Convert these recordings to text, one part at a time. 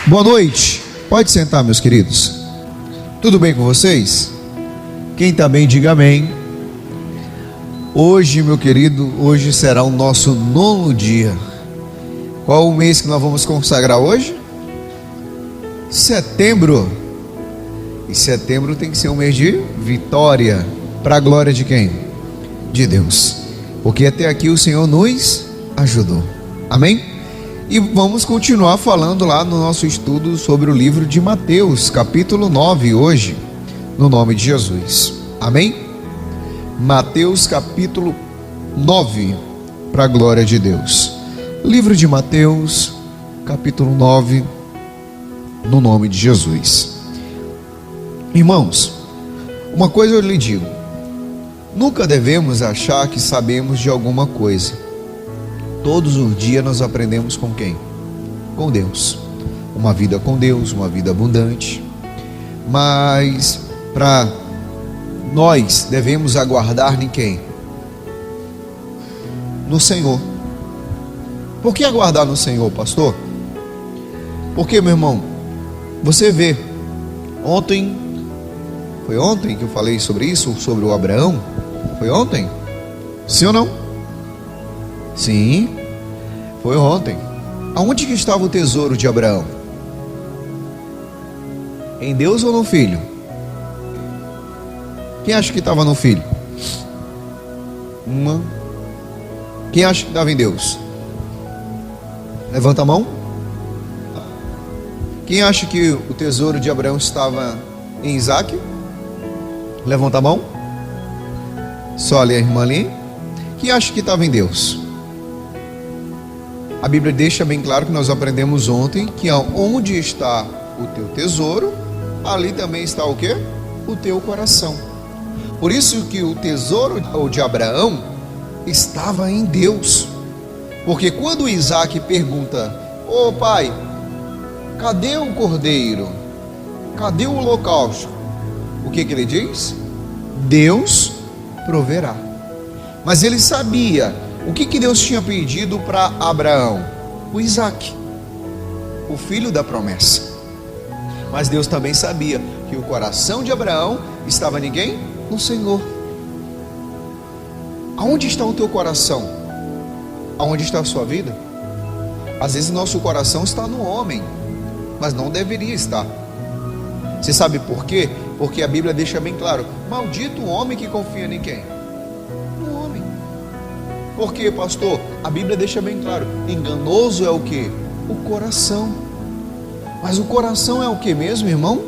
Boa noite, pode sentar, meus queridos. Tudo bem com vocês? Quem está bem, diga amém. Hoje, meu querido, hoje será o nosso 9º dia. Qual o mês que nós vamos consagrar hoje? Setembro. E setembro tem que ser um mês de vitória, para a glória de quem? De Deus. Porque até aqui o Senhor nos ajudou. Amém? E vamos continuar falando lá no nosso estudo sobre o livro de Mateus, capítulo 9, hoje, no nome de Jesus. Amém? Mateus, capítulo 9, para a glória de Deus. Livro de Mateus, capítulo 9, no nome de Jesus. Irmãos, uma coisa eu lhe digo: nunca devemos achar que sabemos de alguma coisa. Todos os dias nós aprendemos com quem? Com Deus. Uma vida com Deus, uma vida abundante. Mas para nós devemos aguardar em quem? No Senhor. Por que aguardar no Senhor, pastor? Porque, meu irmão, você vê, foi ontem que eu falei sobre isso, sobre o Abraão? Foi ontem? Sim ou não? Sim, foi ontem. Aonde que estava o tesouro de Abraão? Em Deus ou no filho? Quem acha que estava no filho? Quem acha que estava em Deus? Levanta a mão. Quem acha que o tesouro de Abraão estava em Isaac? Levanta a mão. Só ali a irmã ali. Quem acha que estava em Deus? A Bíblia deixa bem claro que nós aprendemos ontem que onde está o teu tesouro, ali também está o quê? O teu coração. Por isso que o tesouro de Abraão estava em Deus. Porque quando Isaac pergunta: ô pai, cadê o cordeiro? Cadê o holocausto? O que ele diz? Deus proverá. Mas ele sabia o que Deus tinha pedido para Abraão? O Isaac, o filho da promessa. Mas Deus também sabia que o coração de Abraão estava em quem? No Senhor. Aonde está o teu coração? Aonde está a sua vida? Às vezes nosso coração está no homem, mas não deveria estar. Você sabe por quê? Porque a Bíblia deixa bem claro: maldito o homem que confia em quem? No homem. Por quê, pastor? A Bíblia deixa bem claro: enganoso é o que? O coração. Mas o coração é o que mesmo, irmão?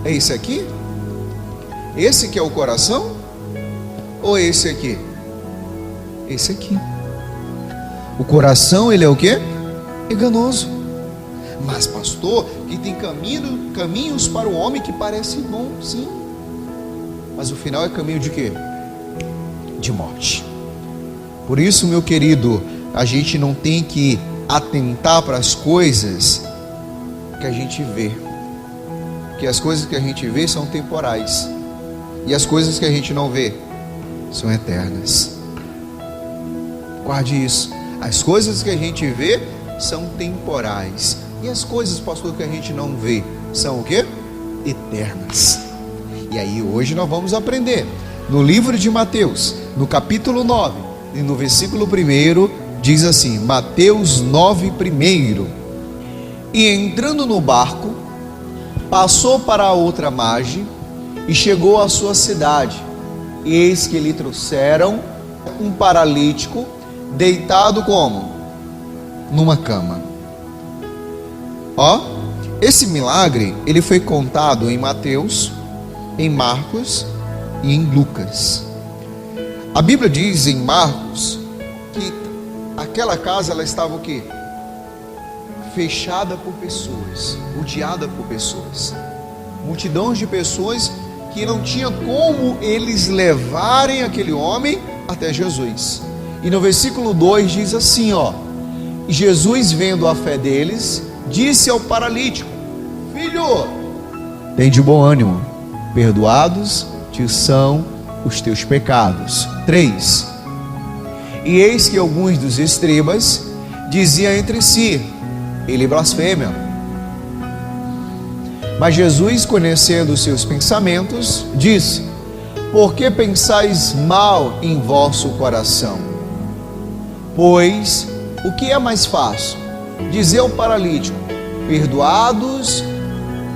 É esse aqui? Esse que é o coração? Ou esse aqui? Esse aqui. O coração, ele é o que? Enganoso. Mas, pastor, que tem caminhos para o homem que parece bom, sim. Mas o final é caminho de quê? De morte. Por isso, meu querido, a gente não tem que atentar para as coisas que a gente vê. Porque as coisas que a gente vê são temporais. E as coisas que a gente não vê são eternas. Guarde isso. As coisas que a gente vê são temporais. E as coisas, pastor, que a gente não vê são o quê? Eternas. E aí hoje nós vamos aprender no livro de Mateus, no capítulo 9, e no versículo 1, diz assim: Mateus 9, 1. E entrando no barco, passou para a outra margem e chegou à sua cidade. E eis que lhe trouxeram um paralítico deitado como? Numa cama. Ó, esse milagre, ele foi contado em Mateus, em Marcos e em Lucas. A Bíblia diz em Marcos que aquela casa, ela estava o quê? Fechada por pessoas, rodeada por pessoas. Multidões de pessoas que não tinha como eles levarem aquele homem até Jesus. E no versículo 2 diz assim, ó: e Jesus, vendo a fé deles, disse ao paralítico: filho, tem de bom ânimo, perdoados te são os teus pecados. 3. E eis que alguns dos escribas diziam entre si: ele blasfema, Mas Jesus, conhecendo os seus pensamentos, disse: por que pensais mal em vosso coração? Pois o que é mais fácil? Dizer ao paralítico: perdoados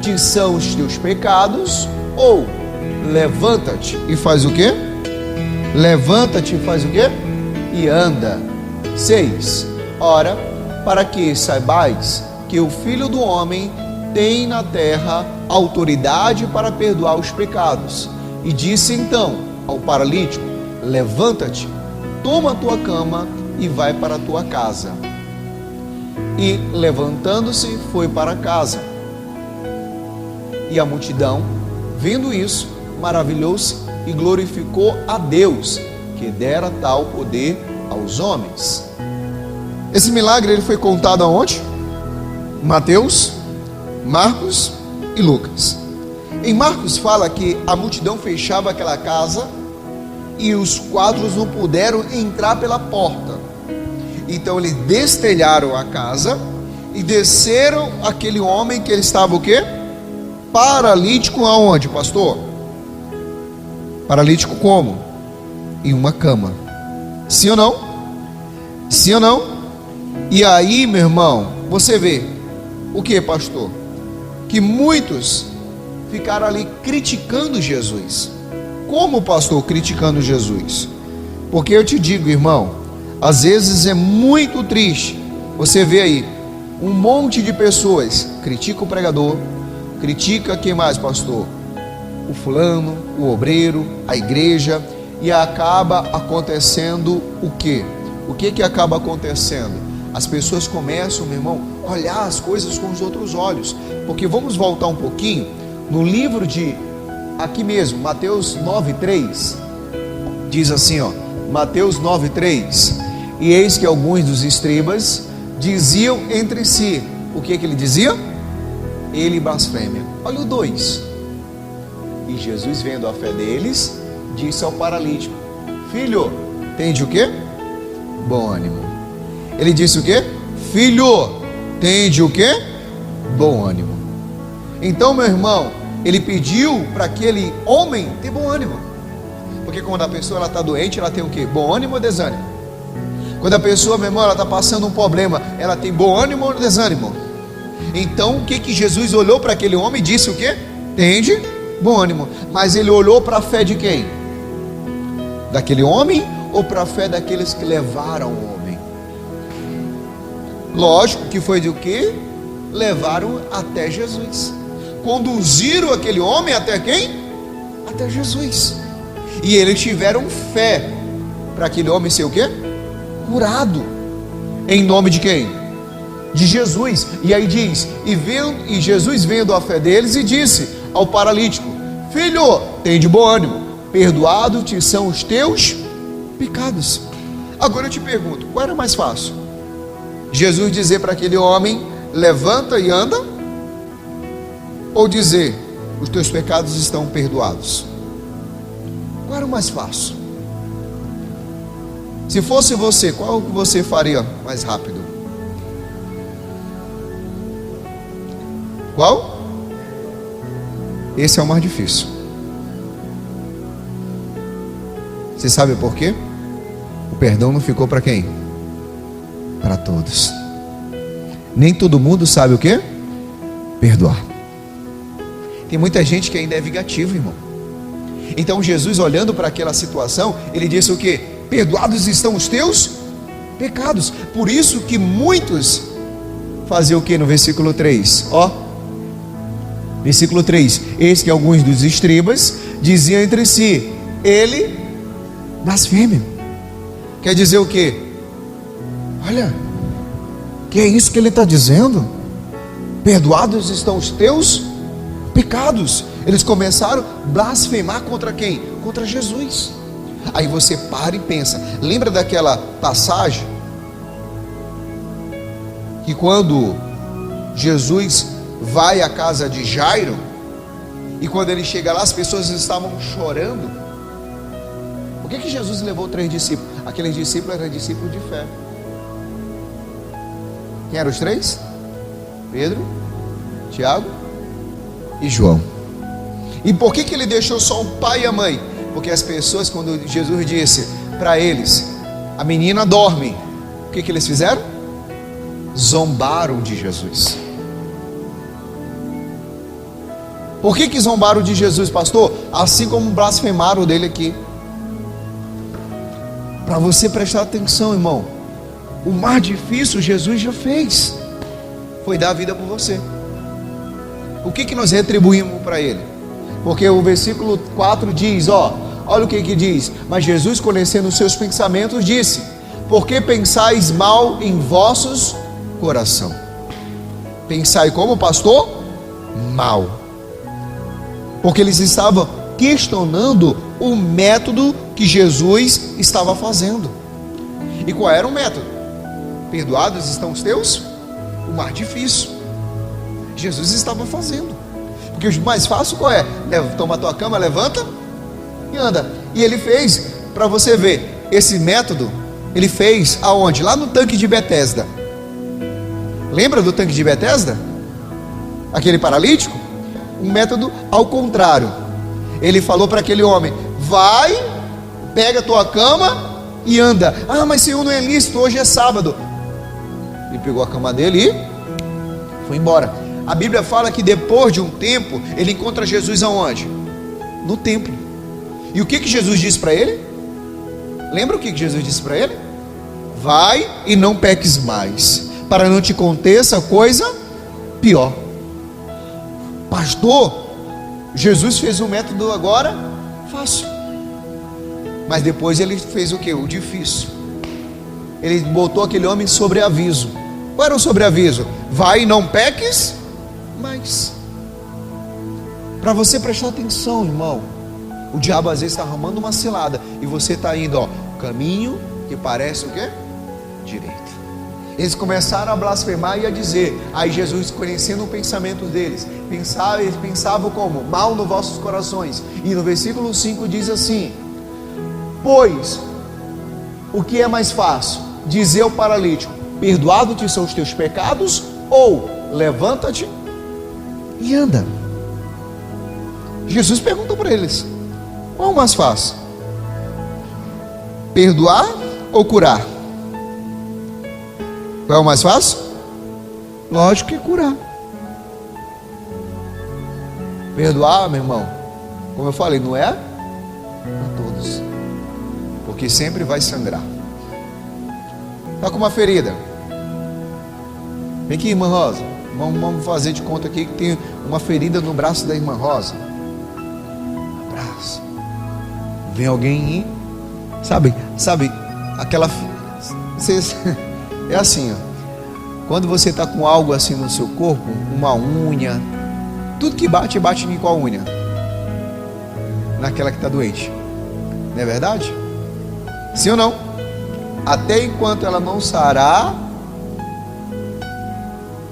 te são os teus pecados, ou levanta-te e faz o quê? Levanta-te e faz o quê? E anda. 6. Ora, para que saibais que o Filho do Homem tem na terra autoridade para perdoar os pecados. E disse então ao paralítico: levanta-te, toma a tua cama e vai para a tua casa. E levantando-se, foi para casa. E a multidão, vendo isso, maravilhou-se e glorificou a Deus, que dera tal poder aos homens. Esse milagre ele foi contado aonde? Mateus, Marcos e Lucas. Em Marcos fala que a multidão fechava aquela casa e os quadros não puderam entrar pela porta. Então eles destelharam a casa e desceram aquele homem que ele estava o quê? Paralítico aonde, pastor? Paralítico como? Em uma cama. Sim ou não? Sim ou não? E aí, meu irmão, você vê o que, pastor? Que muitos ficaram ali criticando Jesus. Como, pastor, criticando Jesus? Porque eu te digo, irmão, às vezes é muito triste. Você vê aí um monte de pessoas critica o pregador, critica quem mais, pastor? O fulano, o obreiro, a igreja, e acaba acontecendo o quê? O que acaba acontecendo? As pessoas começam, meu irmão, a olhar as coisas com os outros olhos. Porque vamos voltar um pouquinho no livro de, aqui mesmo, Mateus 9:3, diz assim, ó, Mateus 9:3, e eis que alguns dos escribas diziam entre si, o que ele dizia? Ele blasfêmia. Olha o 2, e Jesus, vendo a fé deles, disse ao paralítico: filho, tende o quê? Bom ânimo. Ele disse o quê? Filho, tende o quê? Bom ânimo. Então, meu irmão, ele pediu para aquele homem ter bom ânimo. Porque quando a pessoa está doente, ela tem o quê? Bom ânimo ou desânimo? Quando a pessoa, meu irmão, ela está passando um problema, ela tem bom ânimo ou desânimo? Então, o que Jesus olhou para aquele homem e disse o quê? Tende bom ânimo. Mas ele olhou para a fé de quem? Daquele homem ou para a fé daqueles que levaram o homem? Lógico que foi do que? Levaram até Jesus. Conduziram aquele homem até quem? Até Jesus. E eles tiveram fé para aquele homem ser o quê? Curado. Em nome de quem? De Jesus. E aí diz, e Jesus vendo a fé deles e disse ao paralítico: filho, tem de bom ânimo, perdoado te são os teus pecados. Agora eu te pergunto, qual era mais fácil? Jesus dizer para aquele homem: levanta e anda? Ou dizer: os teus pecados estão perdoados? Qual era o mais fácil? Se fosse você, qual que você faria mais rápido? Qual? Esse é o mais difícil. Você sabe por quê? O perdão não ficou para quem? Para todos. Nem todo mundo sabe o quê? Perdoar. Tem muita gente que ainda é vingativo, irmão. Então Jesus, olhando para aquela situação, ele disse o quê? Perdoados estão os teus pecados. Por isso que muitos faziam o quê no versículo 3? Ó, versículo 3: eis que alguns dos escribas diziam entre si: ele blasfêmia. Quer dizer o quê? Olha, que é isso que ele está dizendo? Perdoados estão os teus pecados. Eles começaram a blasfemar contra quem? Contra Jesus. Aí você para e pensa, lembra daquela passagem que quando Jesus vai à casa de Jairo, e quando ele chega lá as pessoas estavam chorando? Por que Jesus levou 3 discípulos? Aqueles discípulos eram discípulos de fé. Quem eram os 3? Pedro, Tiago e João. E por que ele deixou só o pai e a mãe? Porque as pessoas, quando Jesus disse para eles, a menina dorme, o que eles fizeram? Zombaram de Jesus. Por que zombaram de Jesus, pastor? Assim como blasfemaram dele aqui. Para você prestar atenção, irmão, o mais difícil Jesus já fez, foi dar a vida por você. O que nós retribuímos para ele? Porque o versículo 4 diz, olha o que diz: mas Jesus, conhecendo os seus pensamentos, disse: por que pensais mal em vossos coração? Pensai como, pastor? Mal. Porque eles estavam questionando o método que Jesus estava fazendo. E qual era o método? Perdoados estão os teus? O mais difícil Jesus estava fazendo. Porque o mais fácil qual é? Toma a tua cama, levanta e anda. E ele fez, para você ver, esse método ele fez aonde? Lá no tanque de Betesda. Lembra do tanque de Betesda? Aquele paralítico? Um método ao contrário. Ele falou para aquele homem: vai, pega a tua cama e anda. Ah, mas Senhor, não é lícito, hoje é sábado. Ele pegou a cama dele e foi embora. A Bíblia fala que depois de um tempo ele encontra Jesus aonde? No templo. E o que Jesus disse para ele? Lembra o que Jesus disse para ele? Vai e não peques mais, para não te aconteça coisa pior. Pastor, Jesus fez um método agora fácil, mas depois ele fez o que? O difícil. Ele botou aquele homem sobre aviso. Qual era o sobreaviso? Vai e não peques mais. Para você prestar atenção, irmão, o diabo às vezes está arrumando uma cilada e você está indo, caminho que parece o quê? Direito. Eles começaram a blasfemar e a dizer. Aí Jesus, conhecendo o pensamento deles, eles pensavam como? Mal nos vossos corações. E no versículo 5 diz assim: pois o que é mais fácil? Dizer ao paralítico: perdoado-te são os teus pecados, ou levanta-te e anda. Jesus perguntou para eles: qual é o mais fácil? Perdoar ou curar? Qual é o mais fácil? Lógico que é curar. Perdoar, meu irmão, como eu falei, não é para todos, porque sempre vai sangrar. Está com uma ferida? Vem aqui, irmã Rosa. Vamos fazer de conta aqui que tem uma ferida no braço da irmã Rosa. Braço. Vem alguém e sabe aquela. É assim, quando você está com algo assim no seu corpo, uma unha, tudo que bate em qual unha? Naquela que está doente, não é verdade? Sim ou não? Até enquanto ela não sarar,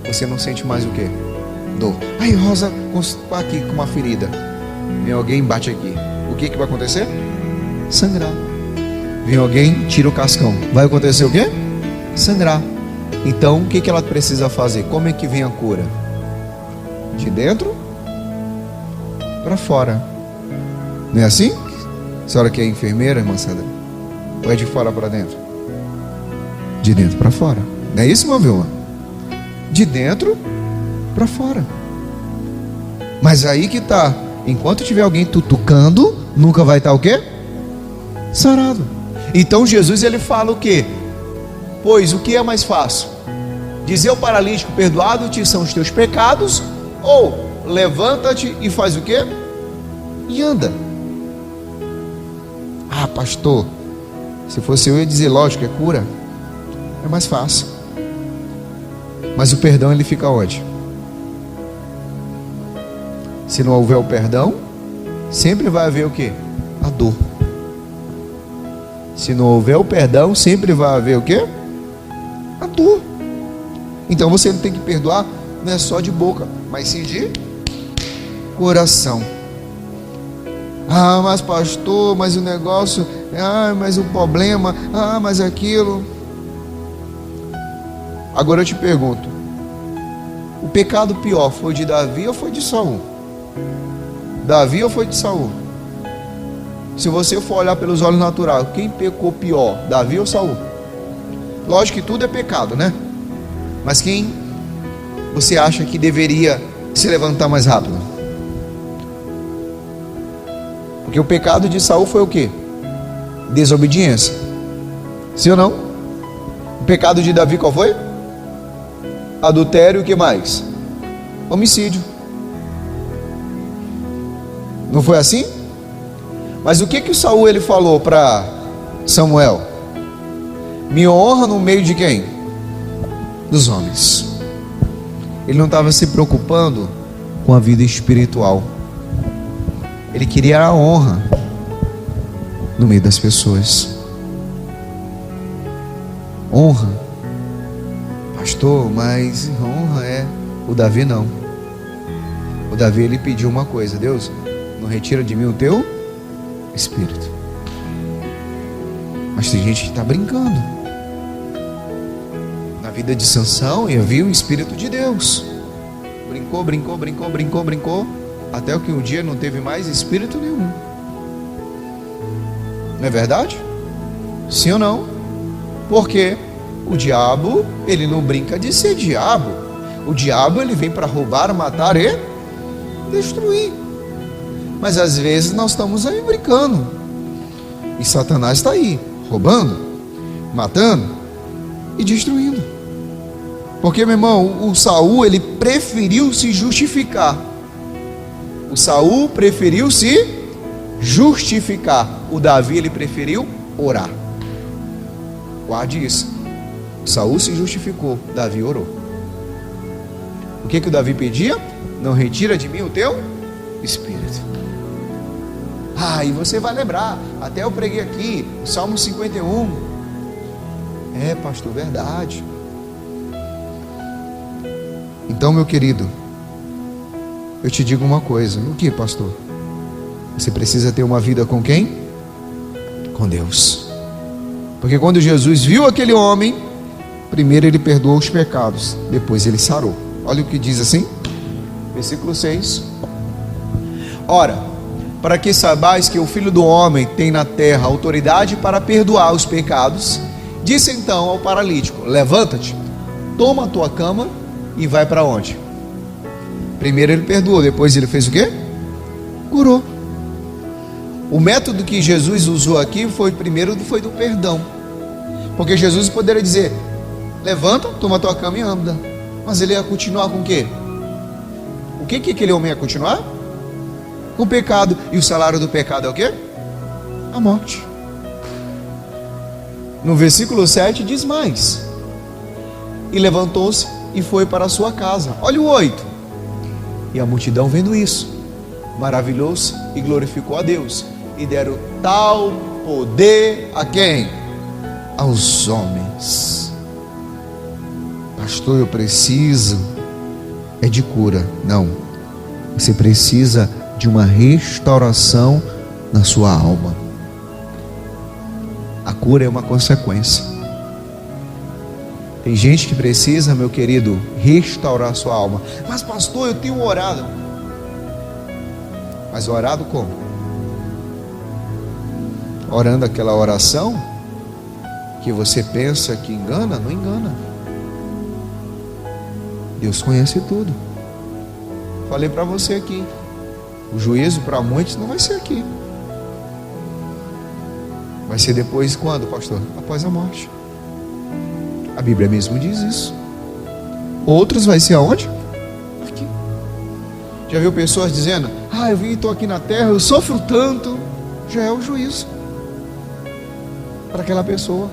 você não sente mais o que? Dor. Aí Rosa está aqui com uma ferida, vem alguém, bate aqui, o que vai acontecer? Sangrar. Vem alguém, tira o cascão, vai acontecer o quê? Sangrar. Então o que ela precisa fazer? Como é que vem a cura? De dentro para fora. Não é assim? A senhora que é enfermeira, irmã Sandra? Ou é de fora para dentro? De dentro para fora. Não é isso, irmã Vilma? De dentro para fora. Mas aí que está. Enquanto tiver alguém tutucando, nunca vai estar o quê? Sarado. Então Jesus ele fala o quê? Pois o que é mais fácil? Dizer ao paralítico: perdoado-te são os teus pecados, ou levanta-te e faz o quê? E anda. Ah, pastor, se fosse eu ia dizer, lógico, é cura. É mais fácil. Mas o perdão ele fica onde? Se não houver o perdão, sempre vai haver o quê? A dor. Se não houver o perdão, sempre vai haver o quê? A dor. Então você tem que perdoar, não é só de boca, mas sim de coração. Ah, mas pastor, mas o negócio, mas o problema, mas aquilo. Agora eu te pergunto: o pecado pior foi de Davi ou foi de Saul? Davi ou foi de Saul? Se você for olhar pelos olhos naturais, quem pecou pior, Davi ou Saul? Lógico que tudo é pecado, né? Mas quem você acha que deveria se levantar mais rápido? Porque o pecado de Saul foi o quê? Desobediência. Sim ou não? O pecado de Davi qual foi? Adultério e o que mais? Homicídio. Não foi assim? Mas o que o Saul ele falou para Samuel? Me honra no meio de quem? Dos homens. Ele não estava se preocupando com a vida espiritual. Ele queria a honra no meio das pessoas. Honra. Pastor, mas honra é... O Davi não. O Davi ele pediu uma coisa: Deus, não retira de mim o teu espírito. Mas tem gente que está brincando. Na vida de Sansão havia o Espírito de Deus. Brincou, até que um dia não teve mais espírito nenhum. Não é verdade? Sim ou não? Porque o diabo, ele não brinca de ser diabo. O diabo, ele vem para roubar, matar e destruir. Mas às vezes nós estamos aí brincando. E Satanás está aí, roubando, matando e destruindo. Porque, meu irmão, o Saul, ele preferiu se justificar. O Saul preferiu se justificar. O Davi, ele preferiu orar. Guarde isso. Saul se justificou, Davi orou. O que o Davi pedia? Não retira de mim o teu espírito. E você vai lembrar, até eu preguei aqui, Salmo 51. É, pastor, verdade. Então, meu querido, eu te digo uma coisa. O que, pastor? Você precisa ter uma vida com quem? Com Deus. Porque quando Jesus viu aquele homem, primeiro ele perdoou os pecados, depois ele sarou. Olha o que diz assim, versículo 6. Ora, para que saibais que o Filho do Homem tem na terra autoridade para perdoar os pecados, disse então ao paralítico: levanta-te, toma a tua cama e vai para onde? Primeiro ele perdoou, depois ele fez o quê? Curou. O método que Jesus usou aqui foi do perdão. Porque Jesus poderia dizer: levanta, toma a tua cama e anda. Mas ele ia continuar com o quê? O que aquele homem ia continuar? Com o pecado. E o salário do pecado é o quê? A morte. No versículo 7 diz mais: e levantou-se e foi para a sua casa. Olha o 8. E a multidão vendo isso, maravilhou-se e glorificou a Deus. E deram tal poder a quem? Aos homens. Pastor, eu preciso de cura. Não. Você precisa de uma restauração na sua alma. A cura é uma consequência. Tem gente que precisa, meu querido, restaurar a sua alma. Mas pastor, eu tenho orado. Mas orado como? Orando aquela oração que você pensa que engana, não engana. Deus conhece tudo. Falei para você aqui, o juízo para muitos não vai ser aqui. Vai ser depois, quando, pastor? Após a morte. A Bíblia mesmo diz isso. Outros vai ser aonde? Aqui. Já viu pessoas dizendo: eu vim e estou aqui na terra, eu sofro tanto. Já é o juízo para aquela pessoa.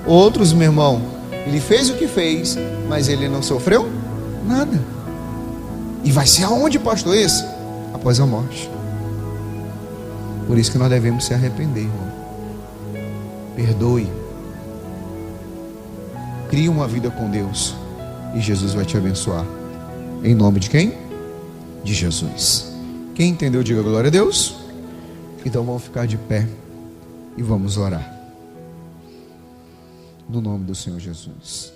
Outros, meu irmão, ele fez o que fez, mas ele não sofreu nada. E vai ser aonde, pastor, esse? Após a morte. Por isso que nós devemos se arrepender, irmão. Perdoe. Crie uma vida com Deus e Jesus vai te abençoar. Em nome de quem? De Jesus. Quem entendeu, diga glória a Deus. Então vamos ficar de pé e vamos orar. No nome do Senhor Jesus.